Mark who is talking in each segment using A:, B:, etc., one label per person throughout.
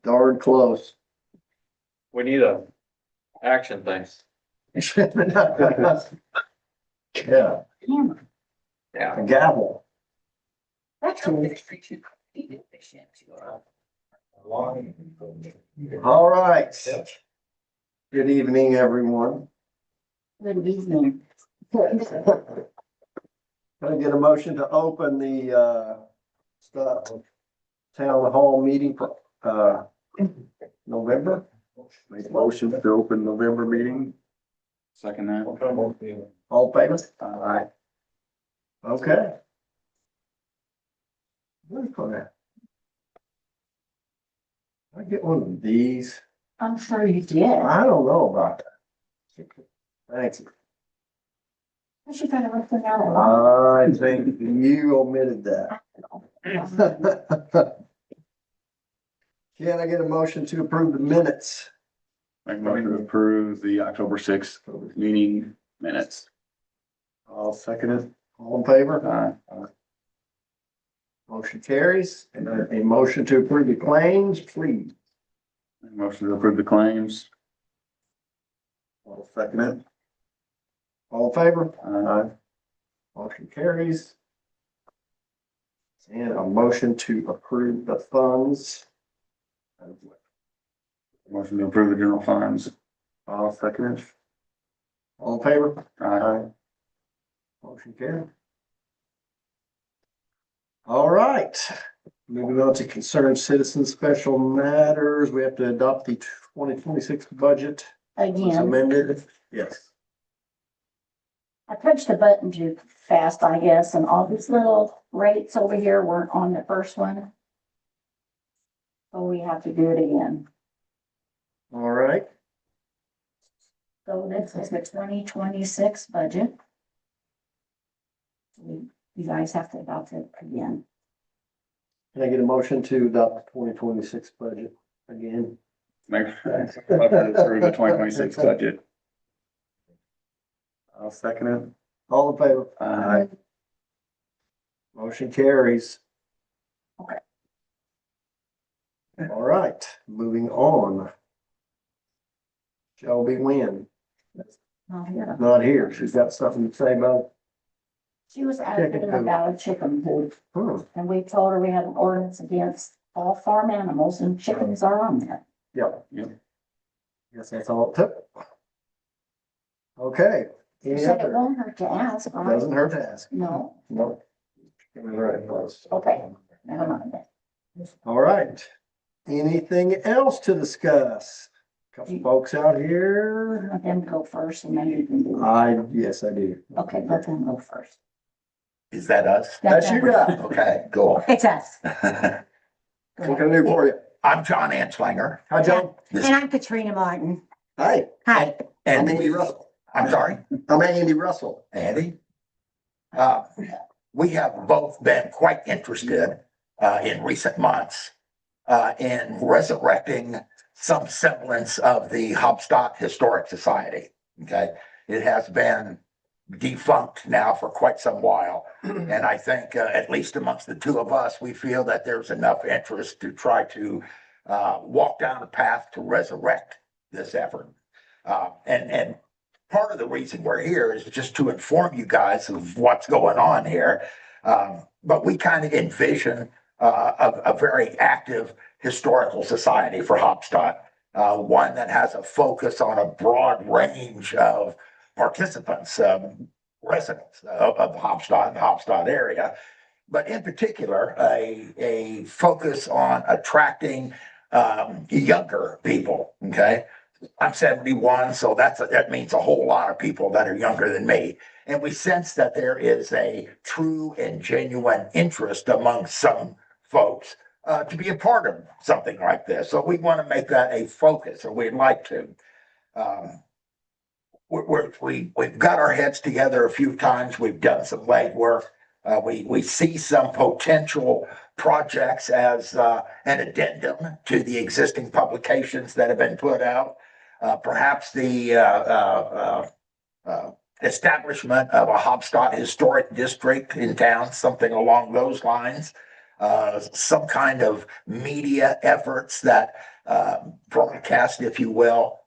A: darn close.
B: We need a action thing.
A: Yeah,
B: Yeah.
A: a gavel. All right. Good evening, everyone.
C: Good evening.
A: Can I get a motion to open the town hall meeting for November? Make a motion to open November meeting.
D: Second that.
A: All in favor? Aye. Okay. Where's that? I get one of these.
C: I'm sure you did.
A: I don't know about that. Thanks.
C: I should kind of look them out a lot.
A: I think you omitted that. Can I get a motion to approve the minutes?
D: Make a motion to approve the October 6th meeting minutes.
A: I'll second it. All in favor? Motion carries. And a motion to approve the claims, please.
D: Make a motion to approve the claims.
A: I'll second it. All in favor? Motion carries. And a motion to approve the funds.
D: Motion to approve the general funds.
A: I'll second it. All in favor?
D: Aye.
A: Motion carried. All right, moving on to concerned citizens special matters. We have to adopt the 2026 budget. It's
C: Again,
A: amended. Yes.
C: I punched the button too fast, I guess, and all these little rates over here weren't on the first one. So we have to do it again.
A: All right.
C: So this is the 2026 budget. You guys have to adopt it again.
A: Can I get a motion to adopt the 2026 budget again?
D: Make motion to approve the 2026 budget.
A: I'll second it. All in favor?
D: Aye.
A: Motion carries.
C: Okay.
A: All right, moving on. Shelby Wynn,
C: Not here.
A: not here. She's got something to say about.
C: She was asking about a chicken coop,
A: Hmm.
C: and we told her we have an ordinance against all farm animals, and chickens are on there.
A: Yep.
D: Yep.
A: Guess that's all it took. Okay.
C: She
A: Any
C: said it
A: other?
C: won't hurt to ask, right?
A: Doesn't hurt to ask.
C: No,
A: No. Right, close.
C: okay, never mind that.
A: All right. Anything else to discuss? Couple folks out here.
C: Let them go first and then you can do it.
A: Yes, I do.
C: Okay, let them go first.
E: Is that us?
A: That's you guys.
E: Okay, cool.
C: It's us.
A: What can I do for you?
E: I'm John Anslinger.
A: Hi, John.
C: And I'm Katrina Martin.
A: Hi.
C: Hi.
A: I'm
E: And
A: Andy Russell.
E: I'm sorry,
A: I'm Andy Russell.
E: Andy. We have both been quite interested in recent months in resurrecting some semblance of the Haubstadt Historic Society. Okay, it has been defunct now for quite some while. And I think at least amongst the two of us, we feel that there's enough interest to try to walk down the path to resurrect this effort. And part of the reason we're here is just to inform you guys of what's going on here. But we kind of envision a very active historical society for Haubstadt, one that has a focus on a broad range of participants, residents of Haubstadt and the Haubstadt area, but in particular, a focus on attracting younger people. Okay, I'm 71, so that means a whole lot of people that are younger than me, and we sense that there is a true and genuine interest among some folks to be a part of something like this. So we want to make that a focus, or we'd like to. We've got our heads together a few times. We've done some legwork. We see some potential projects as an addendum to the existing publications that have been put out. Perhaps the establishment of a Haubstadt historic district in town, something along those lines. some kind of media efforts that broadcast, if you will,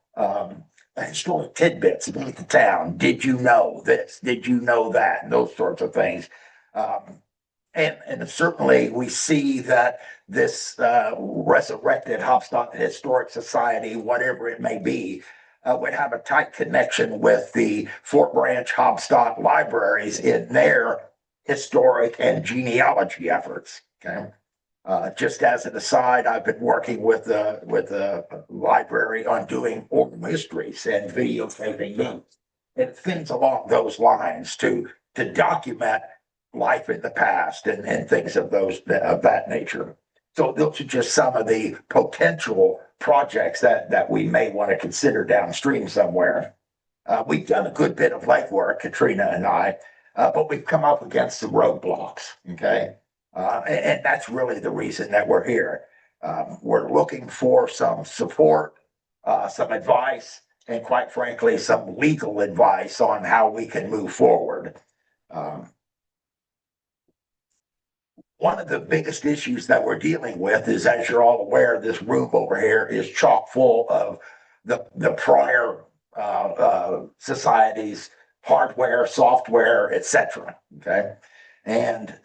E: historic tidbits about the town. Did you know this? Did you know that? And those sorts of things. And certainly we see that this resurrected Haubstadt Historic Society, whatever it may be, would have a tight connection with the Fort Branch Haubstadt libraries in their historic and genealogy efforts. Okay. Just as an aside, I've been working with the library on doing oral histories and videotaping them and things along those lines to document life in the past and things of that nature. So those are just some of the potential projects that we may want to consider downstream somewhere. We've done a good bit of legwork, Katrina and I, but we've come up against some roadblocks. Okay. And that's really the reason that we're here. We're looking for some support, some advice, and quite frankly, some legal advice on how we can move forward. One of the biggest issues that we're dealing with is, as you're all aware, this room over here is chock full of the prior society's hardware, software, etc. Okay, and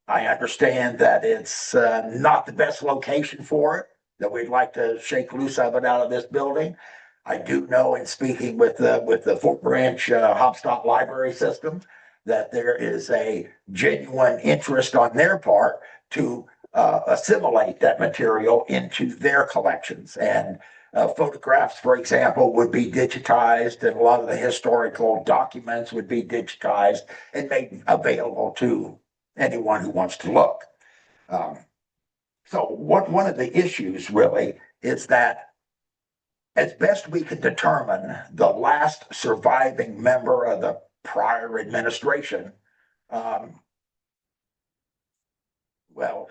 E: I understand that it's not the best location for it, that we'd like to shake loose of it out of this building. I do know in speaking with the Fort Branch Haubstadt library system that there is a genuine interest on their part to assimilate that material into their collections. And photographs, for example, would be digitized, and a lot of the historical documents would be digitized and made available to anyone who wants to look. So one of the issues really is that as best we can determine, the last surviving member of the prior administration, well,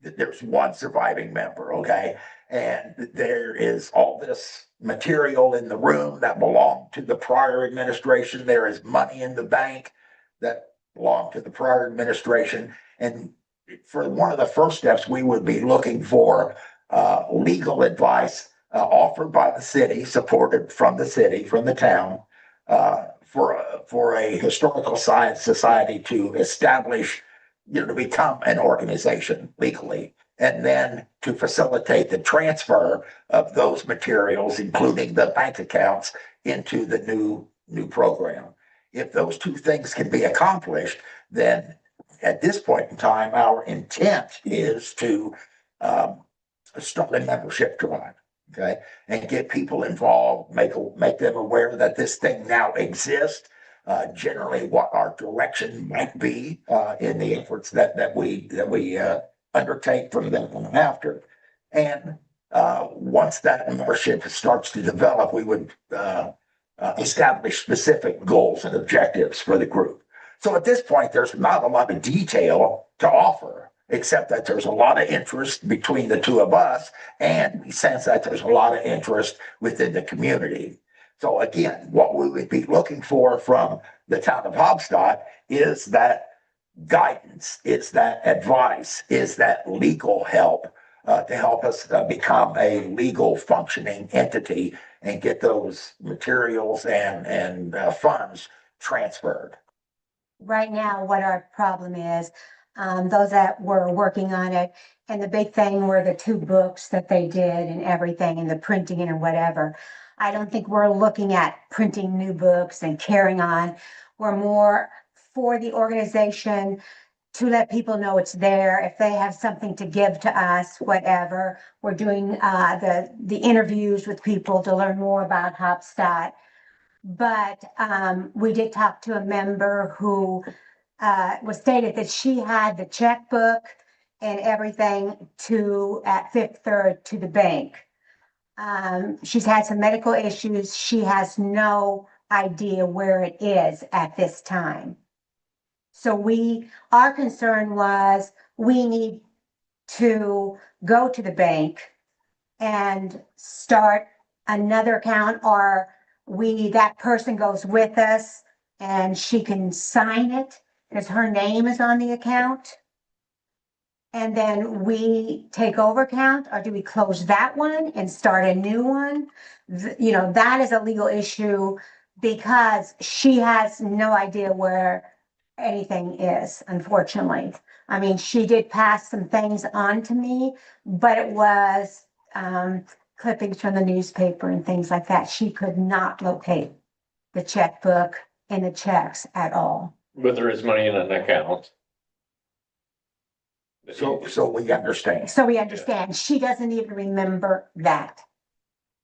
E: there's one surviving member, okay? And there is all this material in the room that belonged to the prior administration. There is money in the bank that belonged to the prior administration. And for one of the first steps, we would be looking for legal advice offered by the city, supported from the city, from the town, for a historical science society to establish, to become an organization legally, and then to facilitate the transfer of those materials, including the bank accounts, into the new program. If those two things can be accomplished, then at this point in time, our intent is to start a membership drive. Okay, and get people involved, make them aware that this thing now exists. Generally, what our direction might be in the efforts that we undertake from them on after. And once that membership starts to develop, we would establish specific goals and objectives for the group. So at this point, there's not a lot of detail to offer, except that there's a lot of interest between the two of us, and we sense that there's a lot of interest within the community. So again, what we would be looking for from the town of Haubstadt is that guidance, is that advice, is that legal help to help us become a legal functioning entity and get those materials and funds transferred.
F: Right now, what our problem is, those that were working on it, and the big thing were the 2 books that they did and everything, and the printing and whatever. I don't think we're looking at printing new books and carrying on. We're more for the organization to let people know it's there. If they have something to give to us, whatever. We're doing the interviews with people to learn more about Haubstadt. But we did talk to a member who was stated that she had the checkbook and everything at Fifth Third to the bank. She's had some medical issues. She has no idea where it is at this time. So our concern was we need to go to the bank and start another account, or that person goes with us and she can sign it as her name is on the account. and then we take over account, or do we close that one and start a new one? You know, that is a legal issue because she has no idea where anything is, unfortunately. I mean, she did pass some things on to me, but it was clippings from the newspaper and things like that. She could not locate the checkbook and the checks at all.
B: But there is money in an account.
E: So we understand.
F: So we understand, she doesn't even remember that.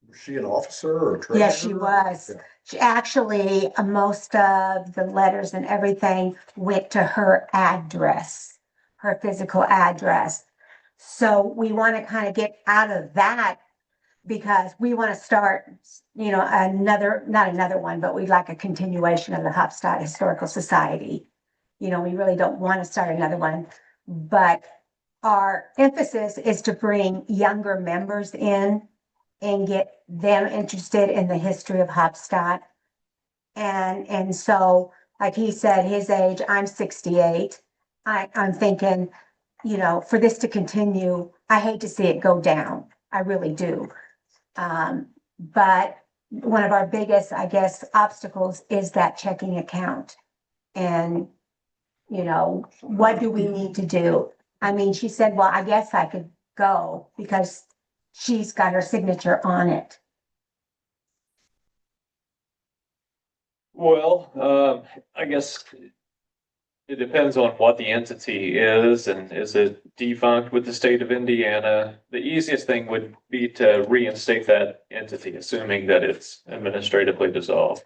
A: Was she an officer or a treasurer?
F: Yes, she was.
A: Yeah.
F: She actually, most of the letters and everything went to her address, her physical address. So we want to kind of get out of that because we want to start, you know, not another one, but we'd like a continuation of the Haubstadt Historical Society. You know, we really don't want to start another one, but our emphasis is to bring younger members in and get them interested in the history of Haubstadt. And so, like he said, his age, I'm 68. I'm thinking, you know, for this to continue, I hate to see it go down. I really do. But one of our biggest, I guess, obstacles is that checking account. And, you know, what do we need to do? I mean, she said, well, I guess I could go because she's got her signature on it.
B: Well, I guess it depends on what the entity is and is it defunct with the state of Indiana? The easiest thing would be to reinstate that entity, assuming that it's administratively dissolved.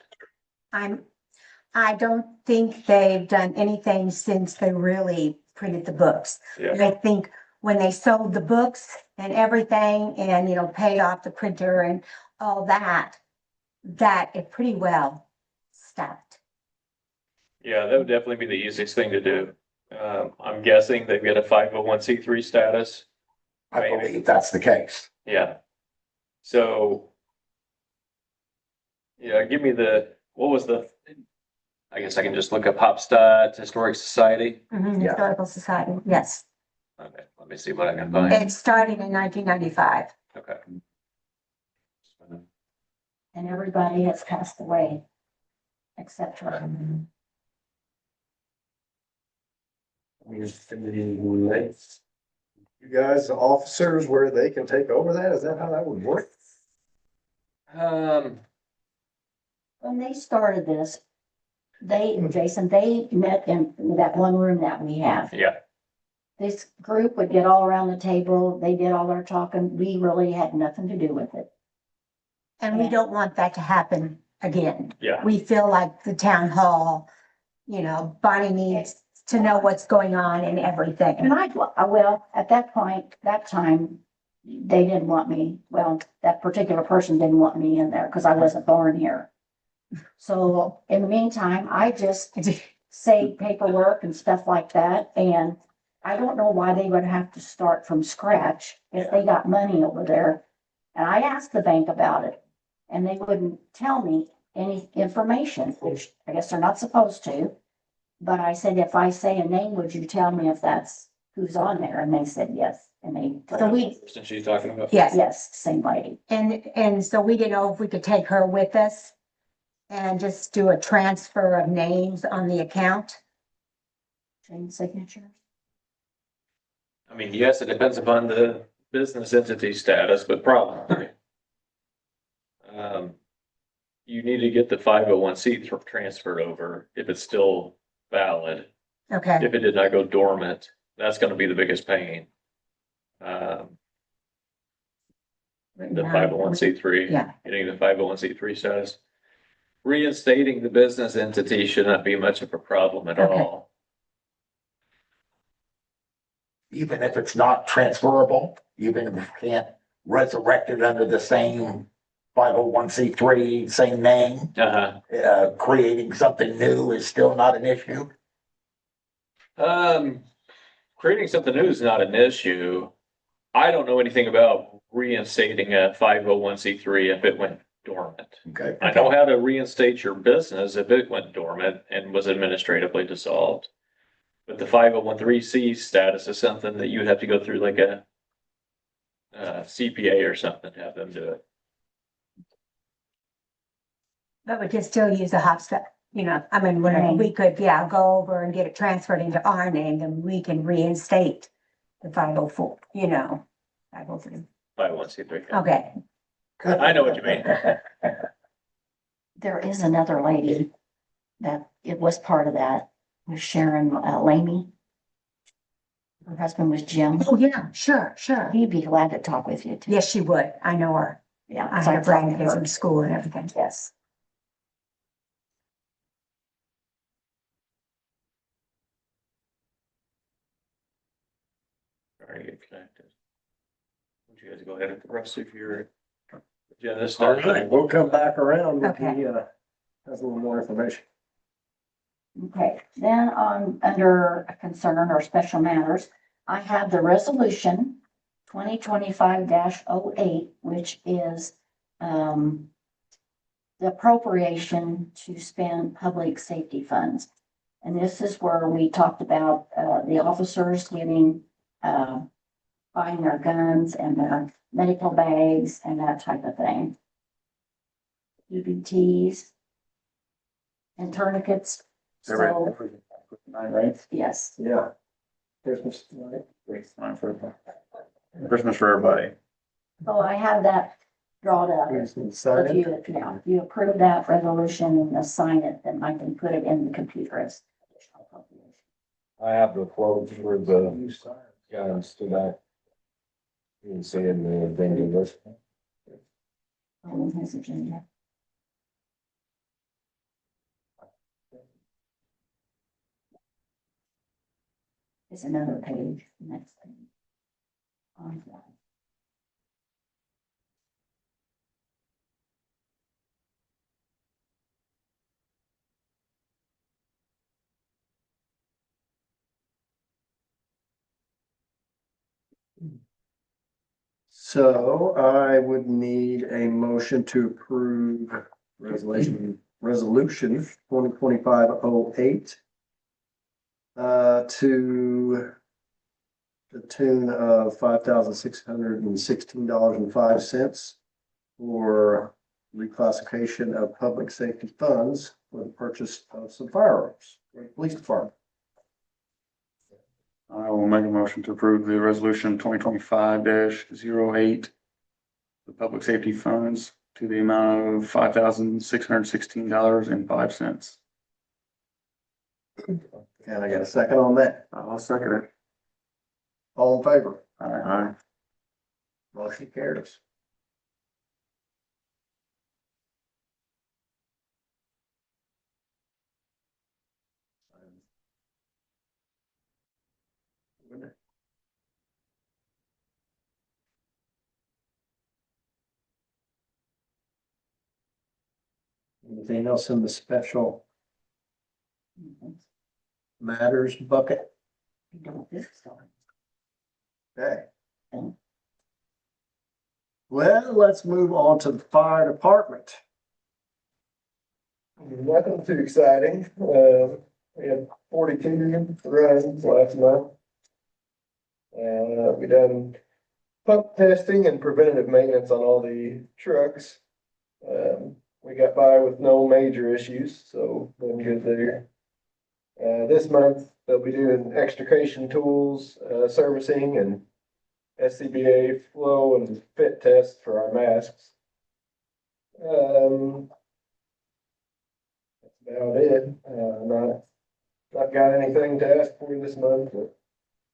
F: I don't think they've done anything since they really printed the books.
B: Yeah.
F: I think when they sold the books and everything and, you know, paid off the printer and all that, that it pretty well stopped.
B: Yeah, that would definitely be the easiest thing to do. I'm guessing they've got a 501c3 status.
E: I
B: Maybe.
E: believe that's the case.
B: Yeah. So. Yeah, give me I guess I can just look up Haubstadt Historic Society.
E: Yeah.
F: Historical Society, yes.
B: Okay, let me see what I can find.
F: It started in 1995.
B: Okay.
C: And everybody has passed away, except her.
A: You guys, the officers, where they can take over that? Is that how that would work?
C: When they started this, Jason, they met in that one room that we have.
B: Yeah,
C: This group would get all around the table, they did all their talking, we really had nothing to do with it.
F: And we don't want that to happen again.
B: yeah.
F: We feel like the town hall, you know, Bonnie needs to know what's going on and everything.
C: And well, at that point, that time, they didn't want me, well, that particular person didn't want me in there because I wasn't born here. So in the meantime, I just saved paperwork and stuff like that, and I don't know why they would have to start from scratch if they got money over there. And I asked the bank about it, and they wouldn't tell me any information, which I guess they're not supposed to. But I said, if I say a name, would you tell me if that's who's on there? And they said yes. And
B: Since she's talking about.
C: yes, same lady.
F: And so we didn't know if we could take her with us and just do a transfer of names on the account.
C: Change signatures.
B: I mean, yes, it depends upon the business entity status, but probably. You need to get the 501c transferred over if it's still valid.
F: Okay,
B: If it did not go dormant, that's gonna be the biggest pain. The 501c3.
F: Yeah.
B: Getting the 501c3 status. Reinstating the business entity should not be much of a problem at
F: Okay.
B: all.
E: Even if it's not transferable, even if we can't resurrect it under the same 501c3, same name, creating something new is still not an issue.
B: Creating something new is not an issue. I don't know anything about reinstating a 501c3 if it went dormant.
E: Okay.
B: I know how to reinstate your business if it went dormant and was administratively dissolved. But the 501(c) status is something that you would have to go through like a CPA or something, have them do it.
F: But we could still use the Haubstadt, I mean, whatever, we could, go over and get it transferred into our name, then we can reinstate the 504, 503.
B: 501(c)(3).
F: Okay,
B: I know what you mean.
C: There is another lady that it was part of that, was Sharon Lamy. Her husband was Jim.
F: oh, yeah, sure.
C: He'd be glad to talk with you too.
F: Yes, she would. I know her.
C: Yeah.
F: I
C: so
F: have
C: talked to
F: grandkids
C: her.
F: in school and everything.
C: Yes.
B: Already get connected. Would you guys go ahead with the rest of your agenda
A: All
B: stuff?
A: right, we'll come back around with
F: Okay.
A: the, has a little more information.
C: Okay, then under concern or special matters, I have the resolution 2025-08, which is, the appropriation to spend public safety funds. And this is where we talked about, the officers getting, buying their guns and their medical bags and that type of thing. EBTs and tourniquets. So,
D: Right?
C: yes,
A: Yeah. Christmas, right?
D: Christmas for everybody.
C: so I have that drawn up.
A: Here's the sign
C: If
A: it.
C: if you approve that resolution and assign it, then I can put it in the computer as additional appropriation.
G: I have the quote for the guns to that. You can see in the vending list.
C: On his agenda. It's another page, next page. On that.
A: So I would need a motion to approve resolution 2025-08. To the tune of $5,616.05 for reclassification of public safety funds for the purchase of some firearms for the police department.
D: I will make a motion to approve the resolution 2025-08. The public safety funds to the amount of $5,616.05.
A: And I got a second on that.
D: I'll second it.
A: All in favor?
D: Aye.
A: Motion carries. Anything else in the special matters bucket?
C: You don't this stuff.
A: Okay.
C: Mm.
A: Well, let's move on to the fire department.
H: Nothing too exciting. We had 42 runs last month. We done pump testing and preventative maintenance on all the trucks. We got by with no major issues, so been good there. This month, they'll be doing extrication tools, servicing and SCBA flow and fit tests for our masks. That's about it. Not got anything to ask for this month, but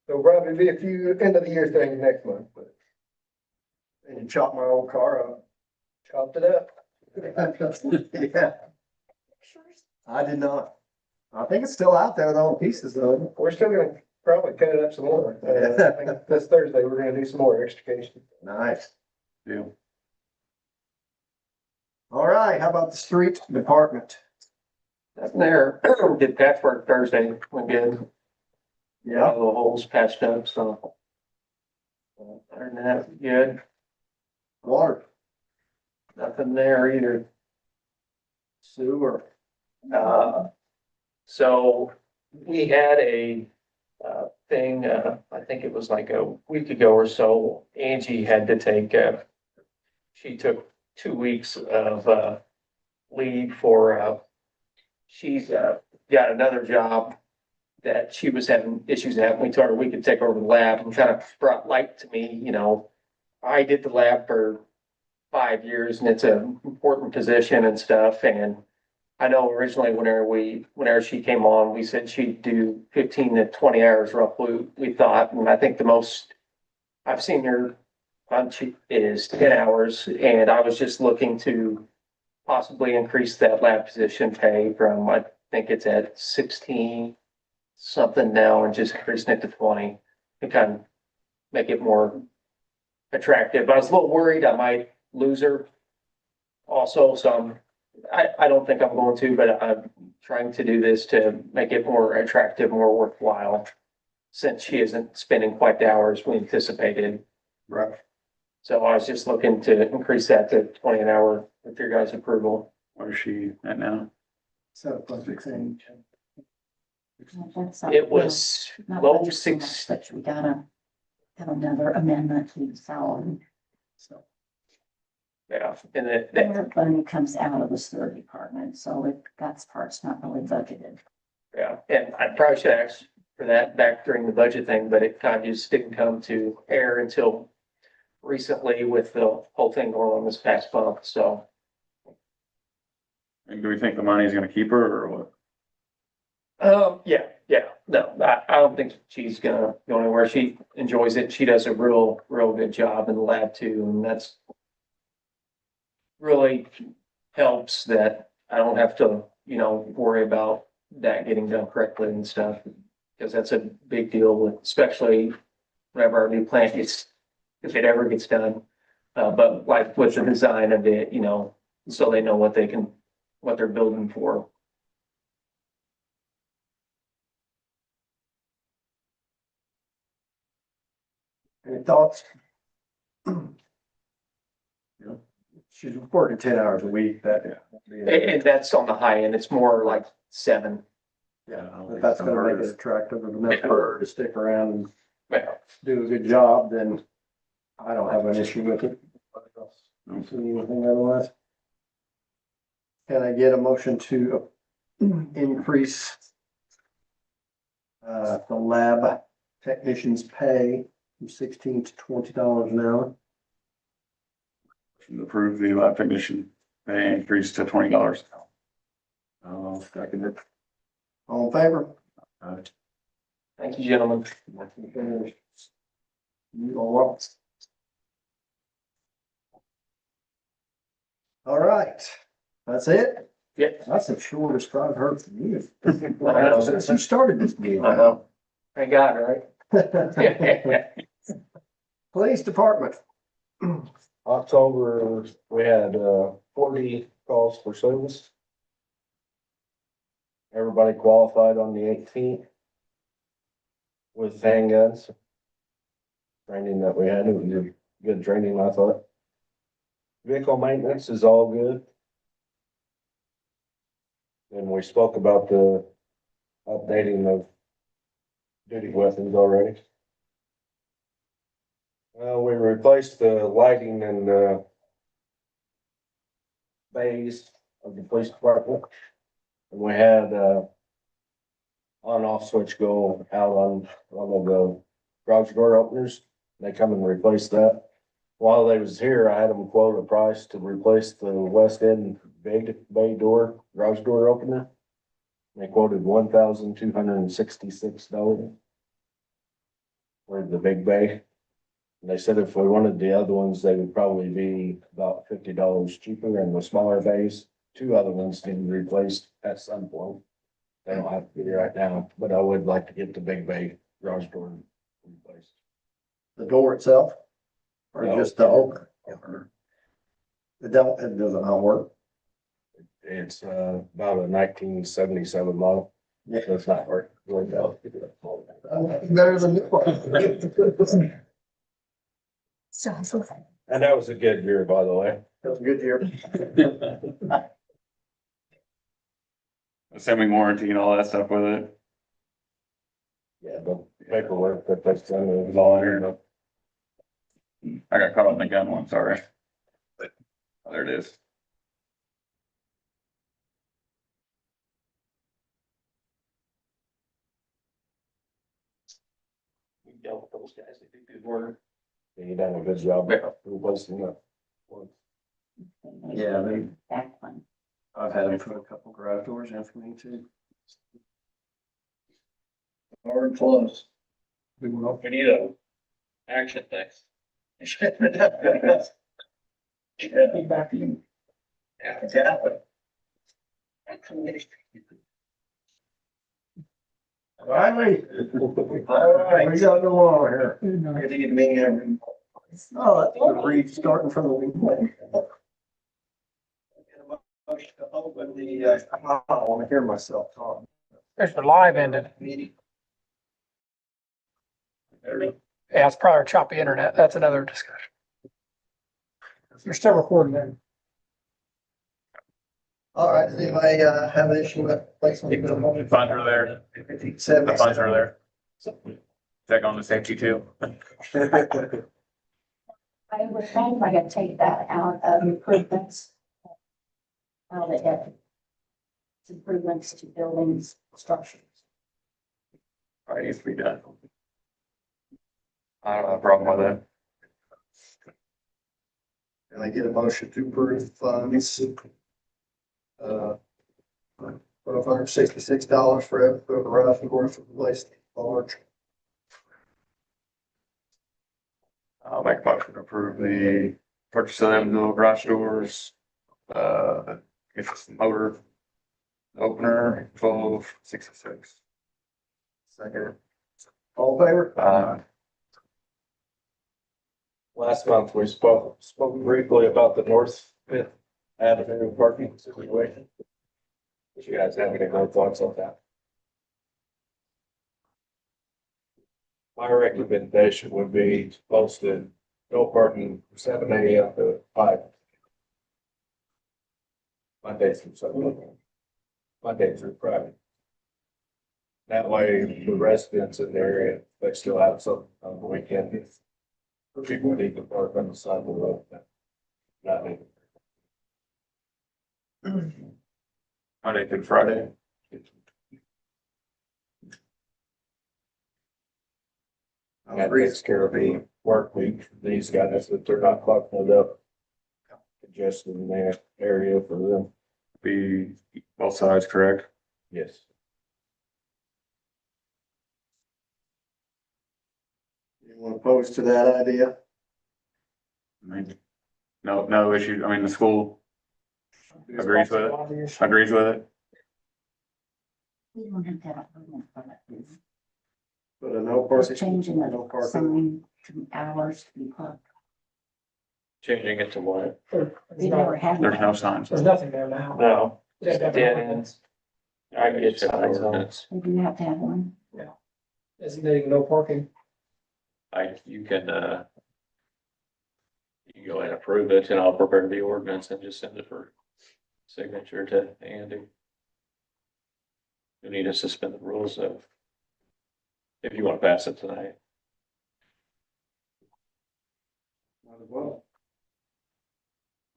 H: there'll probably be a few end of the year things next month, but.
A: And you chopped my old car up.
H: Chopped it up.
A: Yeah. I did not. I think it's still out there with all the pieces though.
H: We're still gonna probably cut it up some more. I think this Thursday, we're gonna do some more extrication.
A: Nice.
D: Deal.
A: All right, how about the street department?
I: Nothing there. Did patchwork Thursday, went good.
A: Yeah,
I: All the holes patched up, so. Other than that, good.
A: water,
I: Nothing there either.
A: sewer.
I: So we had a thing, I think it was like a week ago or so, Angie had to take, she took 2 weeks of, leave for, she's, got another job that she was having issues at. We told her we could take over the lab and kind of brought light to me, you know. I did the lab for 5 years and it's an important position and stuff. And I know originally whenever she came on, we said she'd do 15 to 20 hours roughly, we thought. And I think the most I've seen her on is 10 hours. And I was just looking to possibly increase that lab position pay from, I think it's at 16 something now, and just increasing it to 20 to kind of make it more attractive. I was a little worried I might lose her also, so I don't think I'm going to, but I'm trying to do this to make it more attractive, more worthwhile, since she isn't spending quite the hours we anticipated.
A: Right.
I: So I was just looking to increase that to 20 an hour with your guys' approval.
D: Where's she at now?
A: So plus 16.
C: That's not-
I: It was
C: not
I: low
C: budget so much,
I: six,
C: But we gotta have another amendment to the salary. So
I: yeah, and that,
C: that money comes out of the sewer department, so that's part's not really budgeted.
I: yeah, and I probably should ask for that back during the budget thing, but it kind of just didn't come to air until recently with the whole thing going on this past month, so.
D: And do we think the money's gonna keep her or what?
I: Yeah, no, I don't think she's gonna go anywhere. She enjoys it. She does a real good job in the lab too, and that's really helps that I don't have to, you know, worry about that getting done correctly and stuff. Because that's a big deal with, especially whenever our new plant gets, if it ever gets done. But like with the design of it, you know, so they know what they're building for.
A: Any thoughts? She's working 10 hours a week, that.
I: And that's on the high end. It's more like 7.
A: Yeah, if that's gonna make it attractive enough for her to stick around and
I: Yeah.
A: do a good job, then I don't have an issue with it. Don't see anything otherwise. Can I get a motion to increase the lab technician's pay from 16 to $20 an hour?
D: Approve the lab technician pay increase to $20.
A: I'll second it. All in favor?
I: Thank you, gentlemen.
A: You all up. All right, that's it?
I: Yeah.
A: That's the shortest I've heard from you. Since you started this deal.
I: I know. Thank God, right?
A: Police department.
G: October, we had 40 calls for service. Everybody qualified on the 18th with handguns. Training that we had, it was good training, I thought. Vehicle maintenance is all good. And we spoke about the updating of duty weapons already. We replaced the lighting and the bays of the police department. And we had on-off switch go out on one of the garage door openers. They come and replace that. While they was here, I had them quote a price to replace the west end big bay door, garage door opener. They quoted $1,266 for the big bay. And they said if we wanted the other ones, they would probably be about $50 cheaper, and the smaller bays, 2 other ones need replaced at some point. They don't have to be right now, but I would like to get the big bay garage door replaced.
A: The door itself? Or
G: No.
A: just the opener? It doesn't all work.
G: It's about a 1977 model.
A: Yeah.
G: So it's not working really well.
A: Better than this one.
F: So,
G: And that was a good year, by the way.
A: That was a good year.
D: Assuming warranty and all that stuff with it.
G: Yeah, the paperwork that that's done is all in here, but
D: I got caught on the gun one, sorry. But there it is.
I: We dealt with those guys, they did good work.
G: you done a good job
D: Yeah.
G: replacing the.
A: Yeah,
C: That one.
A: I've had them put a couple garage doors in for me too. Hard close.
B: We need a action next.
A: Back to you.
B: Yeah.
A: Finally. All right, we got the law here.
H: Good evening, everyone.
A: Oh, that's a read starting from the beginning. Open the, I want to hear myself talk.
J: There's the live ended.
A: Meeting.
J: Yeah, it's probably choppy internet. That's another discussion. You're still recording then.
A: All right, does anybody, have an issue with placing?
D: The funds are there. The funds are there. Is that going to safety too?
C: I was thinking I could take that out of improvements. Out of it. It's improvements to buildings, structures.
D: Probably needs to be done. I don't have a problem with it.
A: Can I get a motion to approve funds? $1,266 for the garage door for replacing large.
D: I'll make a motion to approve the purchase of them little garage doors. It's motor opener, 1266.
A: Second. All in favor?
G: Last month, we spoke briefly about the North Fifth Avenue parking situation. Did you guys have any more thoughts on that? My recommendation would be to post it, no parking from 7 a.m. to 5. Monday through Sunday. Monday through Friday. That way, the residents in the area, they still have something on the weekend. People need to park on the side of the road. Not need.
D: Monday through Friday.
G: That takes care of the work week, for these guys, that they're not clocking it up. Congestion in that area for them.
D: Be both sides, correct?
G: Yes.
A: Anyone opposed to that idea?
D: I mean, no issue. I mean, the school agrees with it. Agrees with it.
C: We don't have to have a permit for that, do we?
A: But a no
C: Just
A: parking.
C: changing
A: No
C: the
A: parking.
C: sign to hours to be parked.
B: Changing it to what?
C: We never had.
D: There's no signs.
J: There's nothing there now.
I: No,
J: Yeah,
I: just
J: definitely.
I: dead ends. I can get signs on it.
C: We do have to have one.
J: Designating no parking.
B: You can go ahead and approve it and I'll prepare the ordinance and just send it for signature to Andy. You need to suspend the rules of, if you want to pass it tonight.
A: Might as well.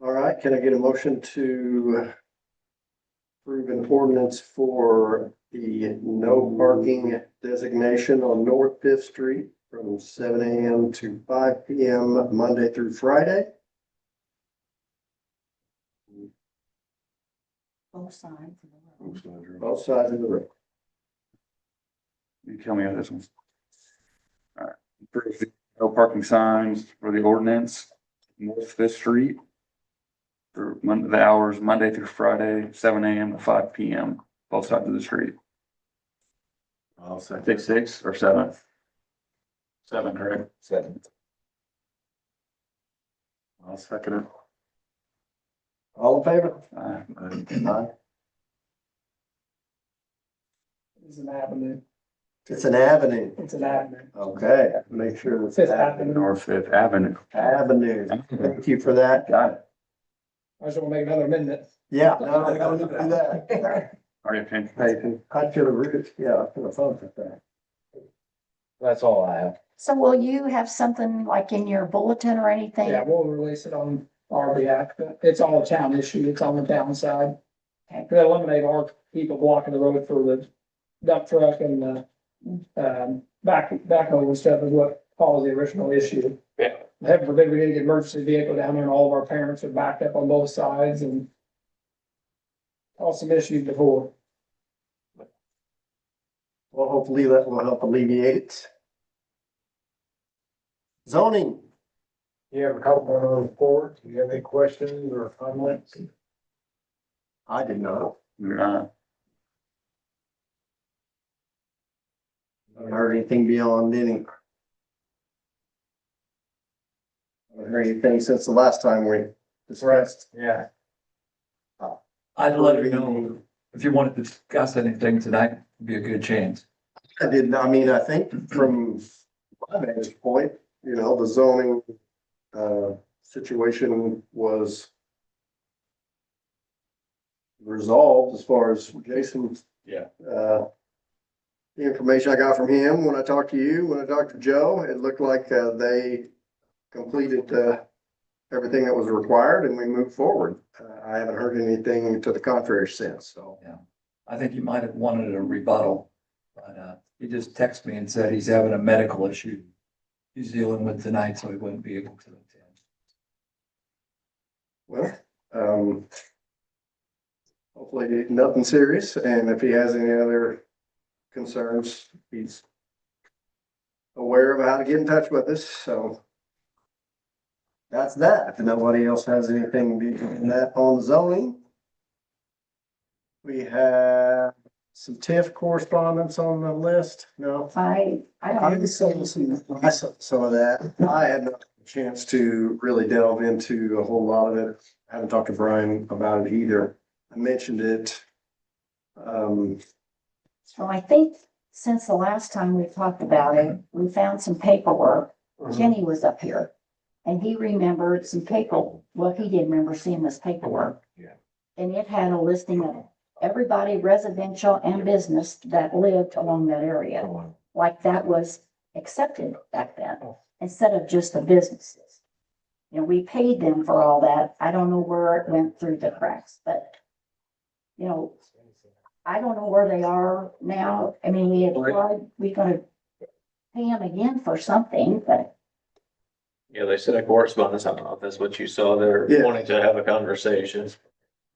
A: All right, can I get a motion to approve an ordinance for the no parking designation on North Fifth Street from 7 a.m. to 5 p.m. Monday through Friday?
C: Both sides of the road.
A: Both sides of the road.
D: You tell me how this one's. All right, approve the no parking signs for the ordinance, North Fifth Street. For the hours Monday through Friday, 7 a.m. to 5 p.m., both sides of the street.
A: I'll second.
D: 6 or 7? 7, correct?
G: 7.
D: I'll second it.
A: All in favor?
D: Aye.
J: It's an avenue.
A: It's an avenue.
J: It's an avenue.
A: Okay, make sure it's
J: Fifth
A: avenue.
J: Avenue.
D: North Fifth Avenue.
A: Avenue. Thank you for that.
D: Got it.
J: I just want to make another amendment.
A: Yeah, no, I don't need to do that.
D: Already pinned.
A: Hey, I should have read it. Yeah, I should have thought of that.
G: That's all I have.
C: So will you have something like in your bulletin or anything?
J: Yeah, we'll release it on our behalf, but it's all a town issue, it's on the town side.
C: Okay.
J: To eliminate our people blocking the road for the dump truck and the, backhoe and stuff is what caused the original issue.
I: Yeah.
J: Heaven forbid we didn't get an emergency vehicle down there and all of our parents are backed up on both sides and caused some issues before.
A: Well, hopefully that will help alleviate it. Zoning,
G: You have a couple on the report. Do you have any questions or comments?
A: I did not.
D: You're not.
A: Haven't heard anything beyond any. Haven't heard anything since the last time we discussed.
G: Yeah.
K: I'd let you know if you wanted to discuss anything tonight, would be a good chance.
A: I did, I mean, I think from my vantage point, you know, the zoning, situation was resolved as far as Jason.
G: Yeah.
A: The information I got from him, when I talked to you, when I talked to Joe, it looked like, they completed, everything that was required and we moved forward. I haven't heard anything to the contrary since, so.
K: I think you might have wanted a rebuttal, but, he just texted me and said he's having a medical issue he's dealing with tonight, so he wouldn't be able to attend.
A: Well, hopefully nothing serious, and if he has any other concerns, he's aware of how to get in touch with us, so. That's that. If nobody else has anything beyond that on zoning. We have some TIF correspondence on the list, no?
C: I don't.
A: saw some of that. I had not a chance to really delve into a whole lot of it. I haven't talked to Brian about it either. I mentioned it.
C: So I think since the last time we talked about it, we found some paperwork. Kenny was up here and he remembered some well, he did remember seeing this paperwork.
G: Yeah.
C: And it had a listing of everybody residential and business that lived along that area. Like that was accepted back then, instead of just the businesses. You know, we paid them for all that. I don't know where it went through the cracks, but you know, I don't know where they are now. I mean, we applied, we gonna pay them again for something, but
B: Yeah, they said a correspondence. I don't know if that's what you saw. They're
A: Yeah.
B: wanting to have a conversation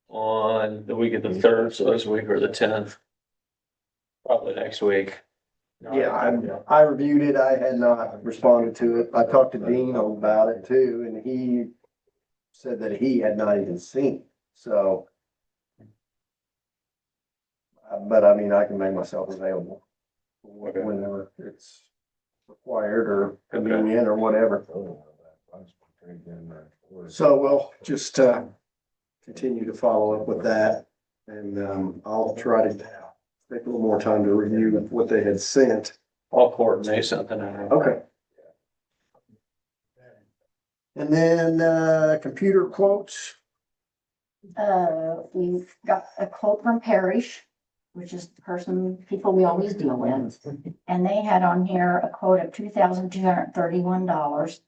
B: on the week of the 3rd, so this week or the 10th. Probably next week.
A: Yeah, I reviewed it. I had not responded to it. I talked to Dean about it too, and he said that he had not even seen it, so. But I mean, I can make myself available whenever it's required or convenient or whatever. So we'll just, continue to follow up with that. And, I'll try to take a little more time to review what they had sent.
B: I'll coordinate something out.
A: Okay. And then, computer quotes.
C: we've got a quote from Parrish, which is the people we always deal with. And they had on here a quote of $2,231.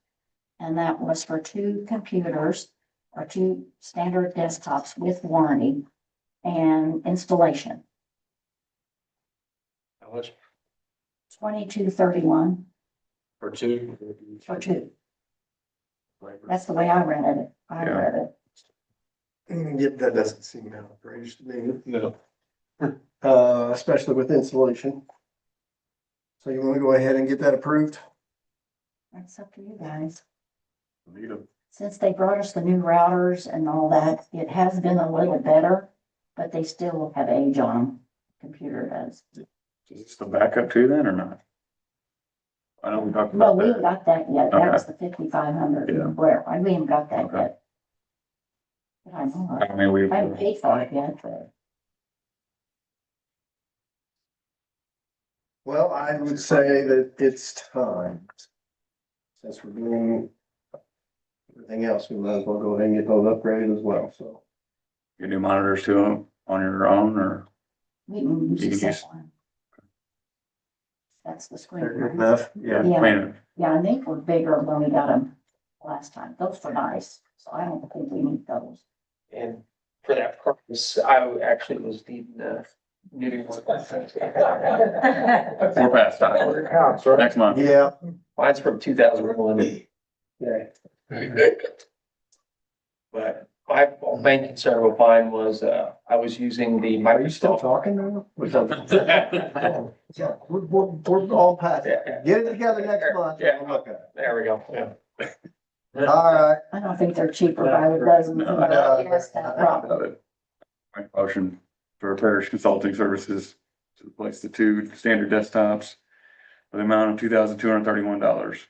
C: And that was for 2 computers or 2 standard desktops with warranty and installation.
B: How much
C: 2231
B: for 2?
C: for 2. That's the way I read it.
A: Yep, that doesn't seem outrageous to me.
B: No.
A: Especially with installation. So you wanna go ahead and get that approved?
C: That's up to you guys.
A: Need a
C: Since they brought us the new routers and all that, it has been a little better, but they still have age on them. Computer does.
D: Is this the backup too then or not? I know we talked
C: No,
D: about
C: we haven't
D: that.
C: got that yet. That was the 5,500.
D: Yeah.
C: Where, we haven't got that
D: Okay.
C: yet. But I know,
D: I mean,
C: I haven't paid for it yet, but
A: Well, I would say that it's time. Since we're doing everything else, we might as well go ahead and get those upgraded as well, so.
D: you do monitors too on your own or?
C: we can use
D: You
C: the
D: can
C: same
D: use-
C: one. That's the screen.
A: They're good
C: right?
A: enough, yeah.
C: Yeah.
D: Clean
C: Yeah, and they were bigger when we got them last time. Those were nice, so I don't think we need those.
I: And for that purpose, I actually was needing, new.
D: We're past time. Next month.
A: Yeah.
I: Mine's from 2011.
A: Okay.
I: But my main concern with mine was, I was using the
A: Are you still
I: Microsoft.
A: talking now? Yeah, we're all past it. Get it together next month.
I: Yeah.
A: We'll look at it.
I: There we go, yeah.
A: All right.
C: I don't think they're cheaper by the dozen.
A: No.
C: Yes, that problem.
D: Make a motion for Parish Consulting Services to replace the two standard desktops for the amount of $2,231.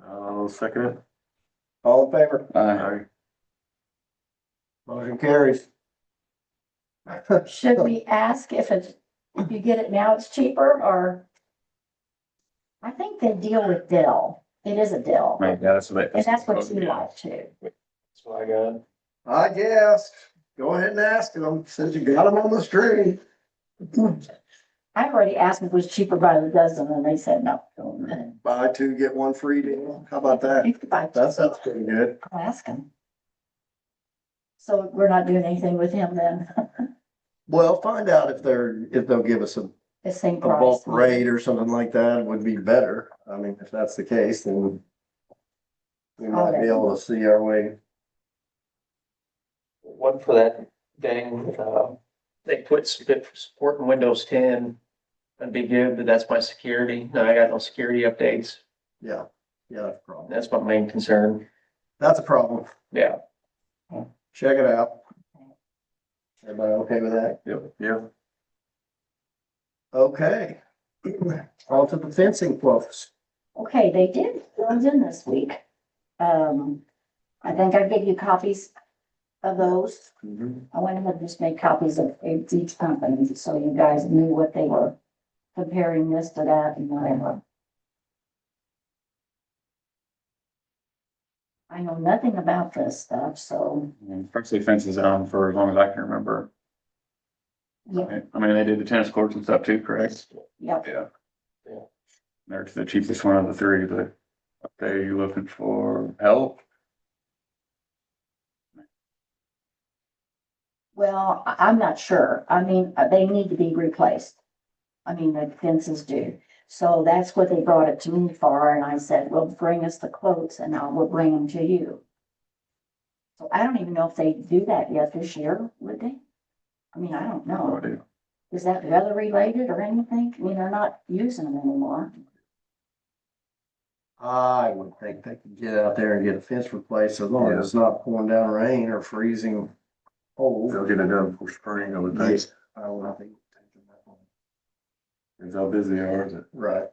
A: I'll second it. All in favor?
D: Aye.
A: Motion carries.
C: Should we ask if you get it now, it's cheaper, or? I think they deal with Dell. It is a Dell,
D: Right, yeah, that's what.
C: and that's what you like too.
I: That's what I got.
A: I guess, go ahead and ask them, since you got them on the screen.
C: I already asked if it was cheaper by the dozen, and they said no.
A: Buy two, get one free deal. How about that?
C: You could buy
A: That sounds pretty good.
C: I'll ask him. So we're not doing anything with him then,
A: Well, find out if they'll give us a
C: the same
A: bulk
C: price.
A: rate or something like that would be better. I mean, if that's the case, then we might be able to see our way.
I: One for that dang, they put support in Windows 10. That'd be good, but that's my security. No, I got no security updates.
A: Yeah, that's a problem.
I: That's my main concern.
A: That's a problem.
I: Yeah.
A: Check it out. Everybody okay with that?
D: Yep, yeah.
A: Okay. On to the fencing quotes.
C: Okay, they did those in this week. I think I gave you copies of those. I went ahead and just made copies of each company, so you guys knew what they were comparing this to that and whatever. I know nothing about this stuff, so,
D: Firstly, fences on for as long as I can remember.
C: yeah,
D: I mean, they did the tennis courts and stuff too, correct?
C: yep.
D: Yeah.
I: Yeah.
D: They're the cheapest one of the three, but okay, you looking for help?
C: Well, I'm not sure. I mean, they need to be replaced. I mean, the fences do. So that's what they brought it to me for, and I said, well, bring us the quotes and we'll bring them to you. So I don't even know if they do that yet this year, would they? I mean, I don't
D: No
C: know.
D: idea.
C: Is that weather related or anything? I mean, they're not using them anymore.
A: I would think they could get out there and get a fence replaced as long as it's not pouring down rain or freezing cold.
D: They'll get it done for spring, I would think.
A: Yes. I would think.
D: Depends how busy they are, is it?
A: Right.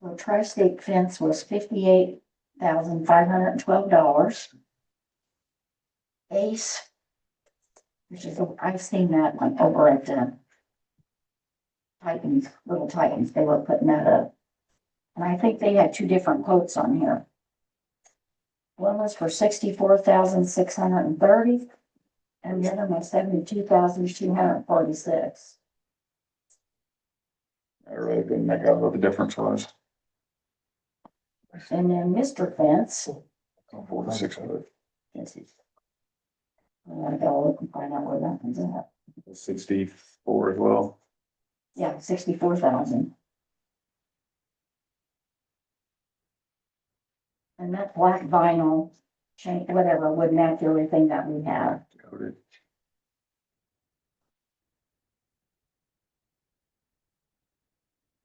C: The tri-state fence was $58,512. Ace, which is, I've seen that one over at Titans, Little Titans, they were putting that up. And I think they had two different quotes on here. One was for 64,630, and the other was 72,246.
D: I really couldn't make out what the difference was.
C: And then Mr. Fence,
D: 4,600.
C: I gotta go look and find out where that one's at.
D: 64 as well.
C: Yeah, 64,000. And that black vinyl chain, whatever, would match everything that we have.
D: Coated.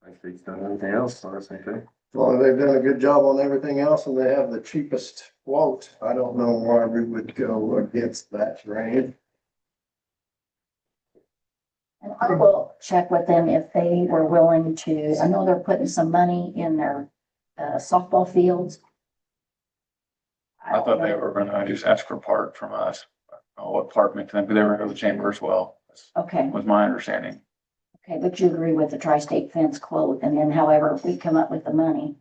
D: I think done everything else, I think.
A: As long as they've done a good job on everything else and they have the cheapest quote, I don't know why we would go against that range.
C: And I will check with them if they were willing to, I know they're putting some money in their softball fields.
D: I thought they were gonna just ask for part from us. I don't know what part meant to them, but they were in the chamber as well,
C: Okay,
D: was my understanding.
C: okay, but you agree with the tri-state fence quote, and then however we come up with the money,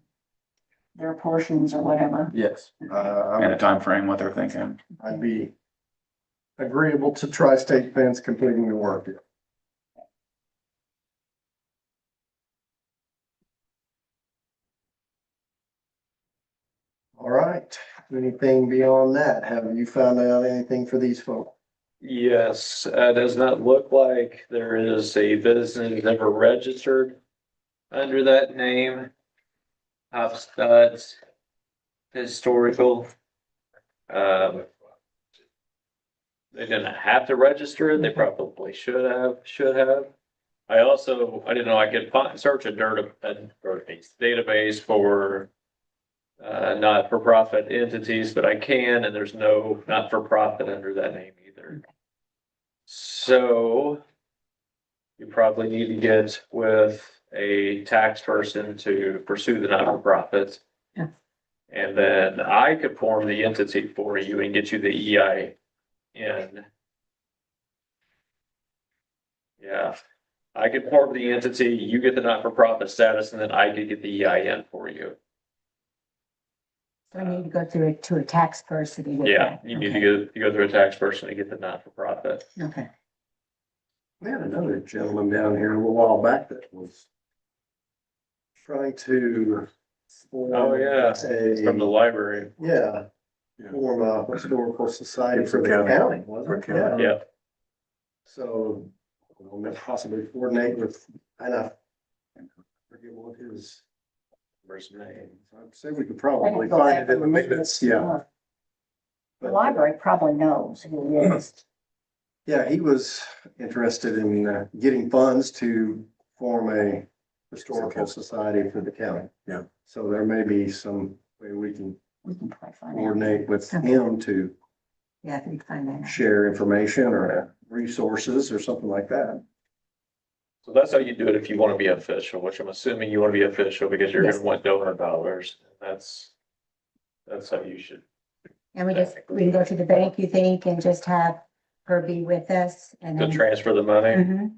C: their portions or whatever.
A: Yes.
D: And a time frame, what they're thinking.
A: I'd be agreeable to Tri-State Fence completing the work. All right, anything beyond that? Have you found out anything for these folks?
B: Yes, does not look like there is a business ever registered under that name. Haubstadt Historical. They didn't have to register it. They probably should have. I didn't know I could search a database for not-for-profit entities, but I can, and there's no not-for-profit under that name either. So you probably need to get with a tax person to pursue the not-for-profit.
F: Yeah.
B: And then I could form the entity for you and get you the EIN. Yeah, I could form the entity, you get the not-for-profit status, and then I could get the EIN for you.
F: So I need to go through it to a tax person. to get
B: Yeah,
F: that.
B: you need to go through a tax person to get the not-for-profit.
F: Okay.
A: We had another gentleman down here a little while back that was trying to.
B: Oh, yeah, from the library.
A: Yeah, form a historical society for the county, wasn't it? Yeah.
B: Yeah,
A: So, we'll possibly coordinate with, I forget what his
B: first name.
A: I'd say we could probably find it in the minutes, yeah.
C: The library probably knows who it is.
A: Yeah, he was interested in getting funds to form a historical society for the county. Yeah. So there may be some way we can
C: We can probably find out.
A: coordinate with him to
F: Yeah, I can find that. out.
A: share information or resources or something like that.
B: So that's how you do it if you want to be official, which I'm assuming you want to be official because you're
F: Yes.
B: gonna want donor dollars. That's how you should.
F: And we can go to the bank, you think, and just have her be with us and
B: To
F: then.
B: transfer the money.
F: Mhm.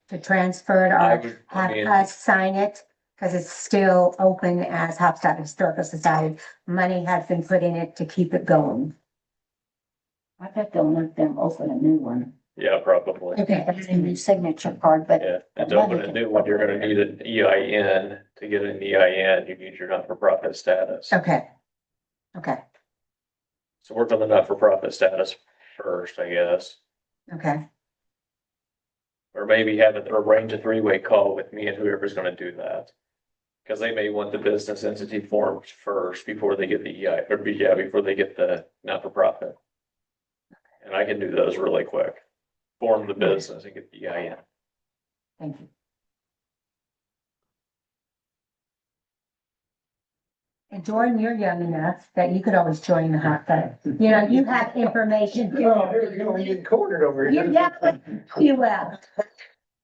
F: To transfer it
B: I
F: or
B: would- I
F: have
B: mean-
F: us sign it, because it's still open as Haubstadt Historical Society. Money has been put in it to keep it going.
C: I bet they'll let them open a new one.
B: Yeah, probably.
F: Okay.
C: That's a new signature card, but
B: Yeah, and to open a new one, you're gonna need an EIN. To get an EIN, you need your not-for-profit status.
F: Okay. Okay,
B: So work on the not-for-profit status first, I guess.
F: okay,
B: Or maybe arrange a three-way call with me and whoever's gonna do that. Cause they may want the business entity formed first before they get the before they get the not-for-profit. And I can do those really quick. Form the business and get the EIN.
F: thank you. And Jordan, you're young enough that you could always join the hot tub. You know, you have information.
H: Oh, you're gonna get cornered over here.
F: Yeah, you will.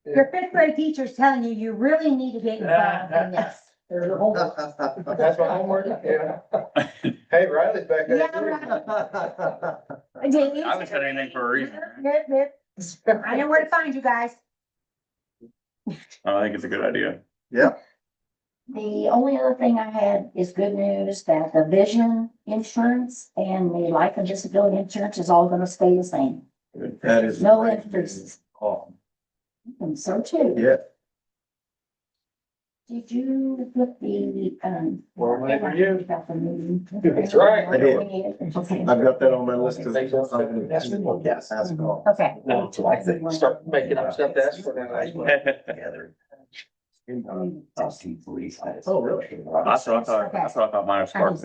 F: Your fifth grade teacher's telling you, you really need to get involved in this.
H: There's a homework. That's my homework, yeah. Hey, Riley's back there.
F: Yeah,
D: I haven't said anything for a reason.
F: I know where to find you guys.
D: I think it's a good idea.
A: Yep.
C: the only other thing I had is good news that the vision insurance and the life and disability insurance is all gonna stay the same.
A: That is.
C: No increases.
A: Oh,
C: And so too.
A: yeah.
C: Did you put the,
H: Well, maybe you.
C: About the meeting?
H: That's right.
A: I did.
C: Okay.
A: I've got that on my list of.
H: Yes.
A: Ask all.
F: Okay.
I: Start making up stuff to ask for now.
A: Oh, really?
D: That's what I thought mine was sparked.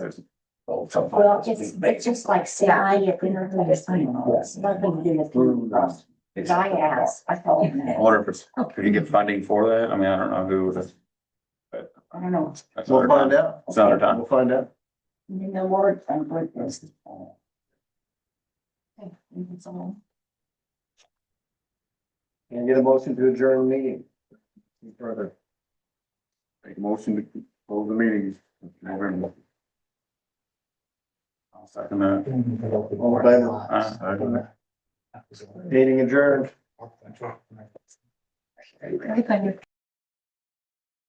C: Well, it's just like saying, if we don't have a sign on, it's nothing to do with the. Cause I asked, I told him
D: I
C: that.
D: wonder if it's, could you get funding for that? I mean, I don't know who.
C: I don't know.
D: That's
A: We'll
D: another
A: find
D: time.
A: out.
D: It's another time.
A: We'll find out.
C: No word from this. Okay, that's all.
A: Can I get a motion to adjourn the meeting? Any further?
D: Make a motion to close the meeting. November. I'll second that.
A: All in favor? Meeting adjourned.
F: Very good.